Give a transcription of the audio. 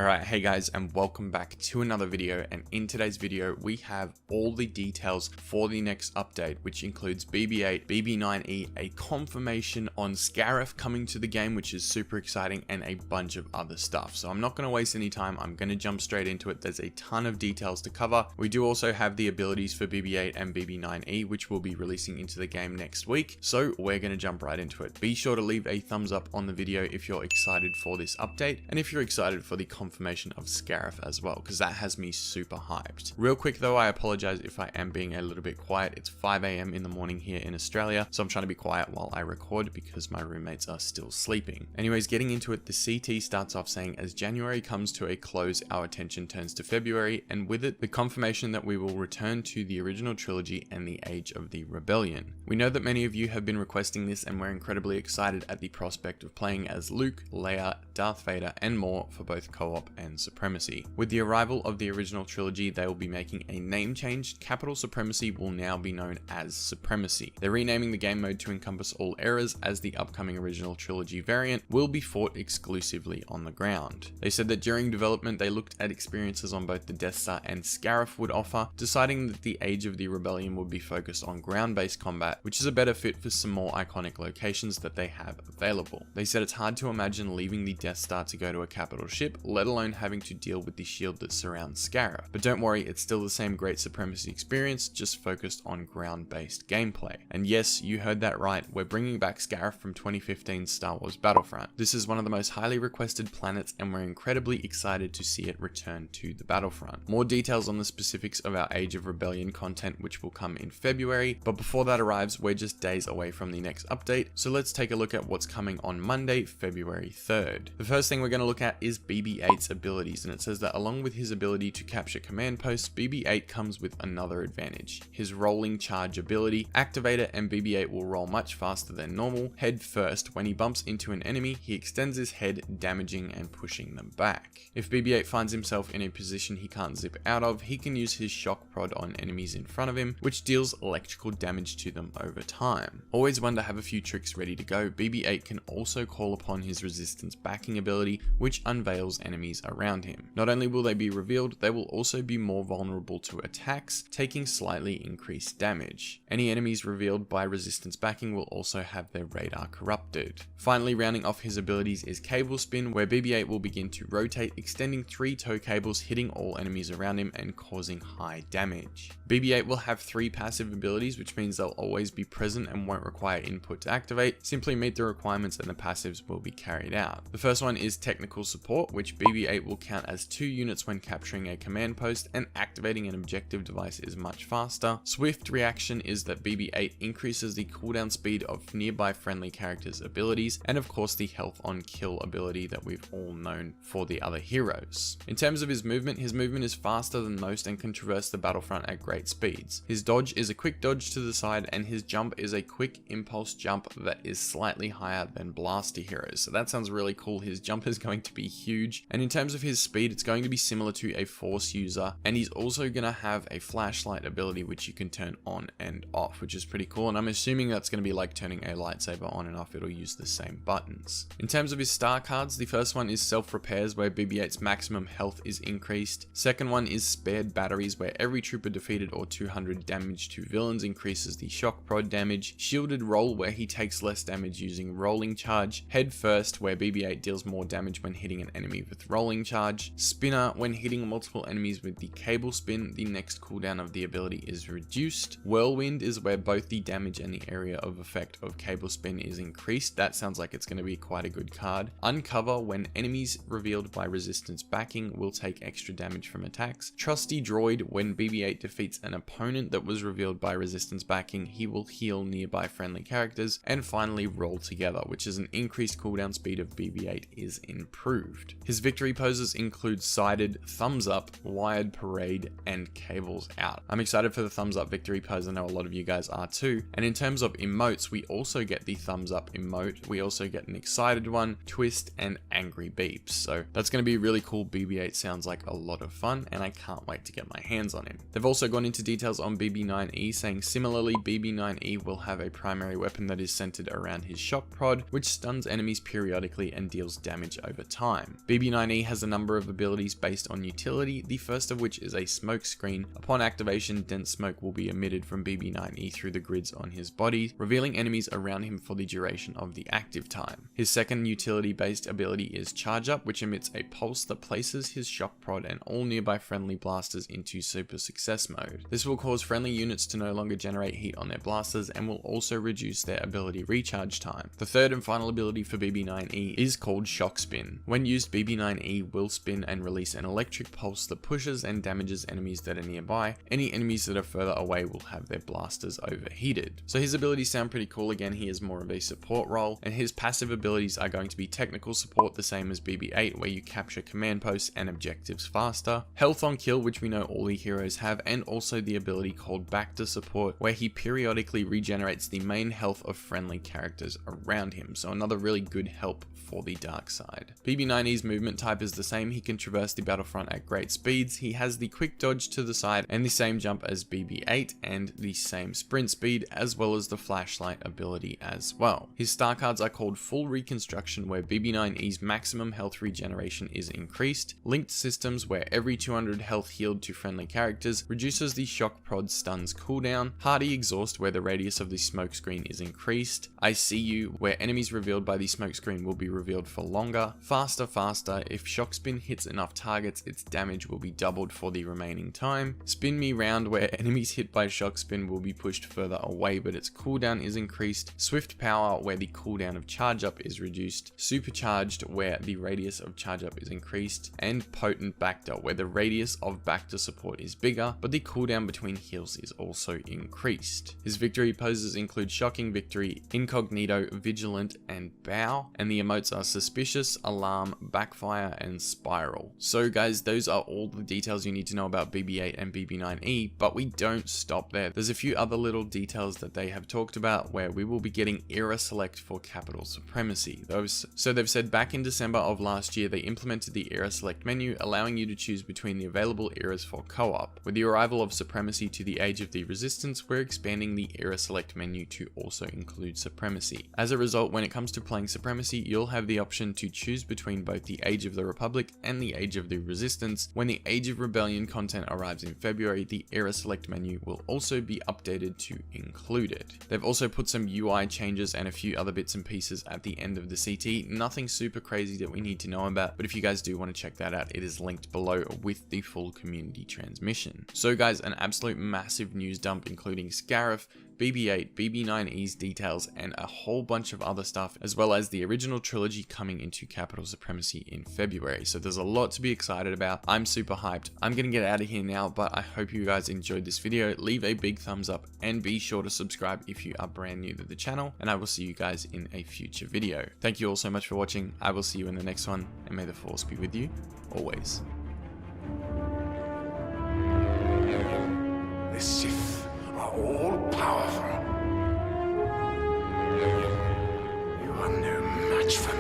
Alright, hey guys, and welcome back to another video, and in today's video we have all the details for the next update, which includes BB-8, BB-9E, a confirmation on Scarif coming to the game, which is super exciting, and a bunch of other stuff. So I'm not going to waste any time, I'm going to jump straight into it. There's a ton of details to cover. We do also have the abilities for BB-8 and BB-9E, which will be releasing into the game next week, so we're going to jump right into it. Be sure to leave a thumbs up on the video if you're excited for this update, and if you're excited for the confirmation of Scarif as well, because that has me super hyped. Real quick though, I apologize if I am being a little bit quiet. It's 5 AM in the morning here in Australia, so I'm trying to be quiet while I record because my roommates are still sleeping. Anyways, getting into it, the CT starts off saying, as January comes to a close, our attention turns to February, and with it, the confirmation that we will return to the original trilogy and the Age of the Rebellion. We know that many of you have been requesting this, and we're incredibly excited at the prospect of playing as Luke, Leia, Darth Vader, and more for both co-op and Supremacy. With the arrival of the original trilogy, they will be making a name change. Capital Supremacy will now be known as Supremacy. They're renaming the game mode to encompass all eras, as the upcoming original trilogy variant will be fought exclusively on the ground. They said that during development they looked at experiences on both the Death Star and Scarif would offer, deciding that the Age of the Rebellion would be focused on ground-based combat, which is a better fit for some more iconic locations that they have available. They said it's hard to imagine leaving the Death Star to go to a capital ship, let alone having to deal with the shield that surrounds Scarif. But don't worry, it's still the same great Supremacy experience, just focused on ground-based gameplay. And yes, you heard that right, we're bringing back Scarif from 2015's Star Wars Battlefront. This is one of the most highly requested planets, and we're incredibly excited to see it return to the Battlefront. More details on the specifics of our Age of Rebellion content, which will come in February, but before that arrives, we're just days away from the next update, so let's take a look at what's coming on Monday, February 3rd. The first thing we're going to look at is BB-8's abilities, and it says that along with his ability to capture command posts, BB-8 comes with another advantage. His rolling charge ability. Activate it and BB-8 will roll much faster than normal, head first. When he bumps into an enemy, he extends his head, damaging and pushing them back. If BB-8 finds himself in a position he can't zip out of, he can use his shock prod on enemies in front of him, which deals electrical damage to them over time. Always one to have a few tricks ready to go, BB-8 can also call upon his resistance backing ability, which unveils enemies around him. Not only will they be revealed, they will also be more vulnerable to attacks, taking slightly increased damage. Any enemies revealed by resistance backing will also have their radar corrupted. Finally, rounding off his abilities is cable spin, where BB-8 will begin to rotate, extending 3 tow cables, hitting all enemies around him and causing high damage. BB-8 will have 3 passive abilities, which means they'll always be present and won't require input to activate. Simply meet the requirements and the passives will be carried out. The first one is technical support, which BB-8 will count as 2 units when capturing a command post, and activating an objective device is much faster. Swift reaction is that BB-8 increases the cooldown speed of nearby friendly characters' abilities, and of course the health on kill ability that we've all known for the other heroes. In terms of his movement is faster than most and can traverse the battlefront at great speeds. His dodge is a quick dodge to the side, and his jump is a quick impulse jump that is slightly higher than blaster heroes. So that sounds really cool. His jump is going to be huge, and in terms of his speed, it's going to be similar to a force user, and he's also going to have a flashlight ability which you can turn on and off, which is pretty cool, and I'm assuming that's going to be like turning a lightsaber on and off. It'll use the same buttons. In terms of his star cards, the first one is self repairs, where BB-8's maximum health is increased. Second one is spared batteries, where every trooper defeated or 200 damage to villains increases the shock prod damage. Shielded roll, where he takes less damage using rolling charge. Head first, where BB-8 deals more damage when hitting an enemy with rolling charge. Spinner, when hitting multiple enemies with the cable spin, the next cooldown of the ability is reduced. Whirlwind is where both the damage and the area of effect of cable spin is increased. That sounds like it's going to be quite a good card. Uncover, when enemies revealed by resistance backing will take extra damage from attacks. Trusty droid, when BB-8 defeats an opponent that was revealed by resistance backing, he will heal nearby friendly characters. And finally, roll together, which is an increased cooldown speed of BB-8 is improved. His victory poses include sided, thumbs up, wired parade, and cables out. I'm excited for the thumbs up victory pose. I know a lot of you guys are too. And in terms of emotes, we also get the thumbs up emote. We also get an excited one, twist, and angry beeps. So that's going to be really cool. BB-8 sounds like a lot of fun, and I can't wait to get my hands on him. They've also gone into details on BB-9E, saying similarly, BB-9E will have a primary weapon that is centered around his shock prod, which stuns enemies periodically and deals damage over time. BB-9E BB-9E has a number of abilities based on utility, the first of which is a smoke screen. Upon activation, dense smoke will be emitted from BB-9E through the grids on his body, revealing enemies around him for the duration of the active time. His second utility-based ability is Charge Up, which emits a pulse that places his shock prod and all nearby friendly blasters into super success mode. This will cause friendly units to no longer generate heat on their blasters and will also reduce their ability recharge time. The third and final ability for BB-9E is called Shock Spin. When used, BB-9E will spin and release an electric pulse that pushes and damages enemies that are nearby. Any enemies that are further away will have their blasters overheated. So his abilities sound pretty cool. Again, he is more of a support role, and his passive abilities are going to be technical support, the same as BB-8, where you capture command posts and objectives faster, health on kill, which we know all the heroes have, and also the ability called Back to Support, where he periodically regenerates the main health of friendly characters around him. So another really good help for the dark side. BB-9E's movement type is the same. He can traverse the battlefront at great speeds. He has the quick dodge to the side and the same jump as BB-8 and the same sprint speed, as well as the flashlight ability as well. His star cards are called Full Reconstruction, where BB-9E's maximum health regeneration is increased, Linked Systems, where every 200 health healed to friendly characters reduces the shock prod stuns cooldown, Hardy Exhaust, where the radius of the smoke screen is increased, I See You, where enemies revealed by the smoke screen will be revealed for longer, Faster, if Shock Spin hits enough targets, its damage will be doubled for the remaining time, Spin Me Round, where enemies hit by Shock Spin will be pushed further away but its cooldown is increased, Swift Power, where the cooldown of Charge Up is reduced, Supercharged, where the radius of Charge Up is increased, and Potent Backdoor, where the radius of Back to Support is bigger but the cooldown between heals is also increased. His victory poses include Shocking Victory, Incognito, Vigilant, and Bow, and the emotes are Suspicious, Alarm, Backfire, and Spiral. So guys, those are all the details you need to know about BB-8 and BB-9E, but we don't stop there. There's a few other little details that they have talked about where we will be getting era select for capital supremacy. So they've said back in December of last year, they implemented the era select menu, allowing you to choose between the available eras for co-op. With the arrival of supremacy to the Age of the Resistance, we're expanding the era select menu to also include supremacy. As a result, when it comes to playing supremacy, you'll have the option to choose between both the Age of the Republic and the Age of the Resistance. When the Age of Rebellion content arrives in February, the era select menu will also be updated to include it. They've also put some UI changes and a few other bits and pieces at the end of the CT. Nothing super crazy that we need to know about, but if you guys do want to check that out, it is linked below with the full community transmission. So guys, an absolute massive news dump including Scarif, BB-8, BB-9E's details, and a whole bunch of other stuff, as well as the original trilogy coming into Capital Supremacy in February. So there's a lot to be excited about. I'm super hyped. I'm gonna get out of here now, but I hope you guys enjoyed this video. Leave a big thumbs up and be sure to subscribe if you are brand new to the channel, and I will see you guys in a future video. Thank you all so much for watching. I will see you in the next one, and may the Force be with you always. The Sith are all powerful. You are no match for me.